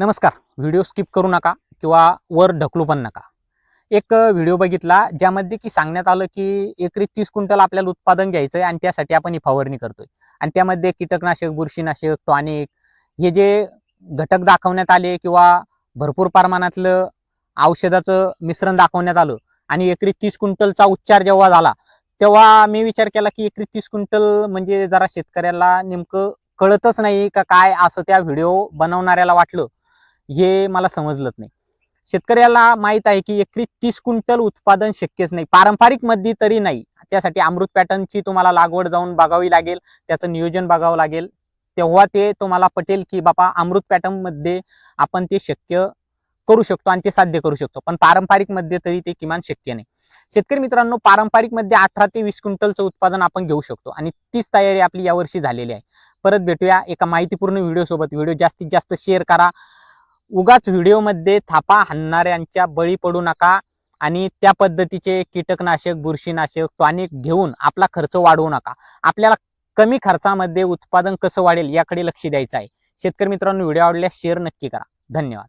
नमस्कार. Video skip करू नका किंवा वर ढकलू पण नका. एक व्हिडिओ बघितला ज्यामध्ये की सांगण्यात आलं की एकरी 30 क्विंटल आपल्याला उत्पादन घ्यायचं आहे आणि त्यासाठी आपण ही फवारणी करतोय आणि त्यामध्ये कीटकनाशक, बुरशीनाशक, टॉनिक हे जे घटक दाखवण्यात आले किंवा भरपूर प्रमाणातलं औषधाचं मिश्रण दाखवण्यात आलं आणि एकरी 30 क्विंटलचा उच्चार जेव्हा झाला तेव्हा मी विचार केला की एकरी 30 क्विंटल म्हणजे जरा शेतकऱ्याला नेमकं कळतच नाही का काय, असं त्या व्हिडिओ बनवणाऱ्याला वाटलं. हे मला समजलंच नाही. शेतकऱ्याला माहित आहे की एकरी 30 क्विंटल उत्पादन शक्यच नाही, पारंपरिक मध्ये तरी नाही. त्यासाठी अमृत पॅटर्नची तुम्हाला लागवड जाऊन बघावी लागेल, त्याचं नियोजन बघावं लागेल. तेव्हा ते तुम्हाला पटेल की बाबा अमृत पॅटर्न मध्ये आपण ते शक्य करू शकतो आणि ते साध्य करू शकतो, पण पारंपरिक मध्ये तरी ते किमान शक्य नाही. शेतकरी मित्रांनो, पारंपरिक मध्ये 18 ते 20 क्विंटलचं उत्पादन आपण घेऊ शकतो आणि तीच तयारी आपली यावर्षी झालेली आहे. परत भेटूया एका माहितीपूर्ण व्हिडिओ सोबत. व्हिडिओ जास्तीत जास्त शेअर करा. उगाच व्हिडिओमध्ये थापा हाणणाऱ्यांच्या बळी पडू नका आणि त्या पद्धतीचे कीटकनाशक, बुरशीनाशक, टॉनिक घेऊन आपला खर्च वाढवू नका. आपल्याला कमी खर्चामध्ये उत्पादन कसं वाढेल याकडे लक्ष द्यायचं आहे. शेतकरी मित्रांनो, व्हिडिओ आवडल्यास शेअर नक्की करा. धन्यवाद.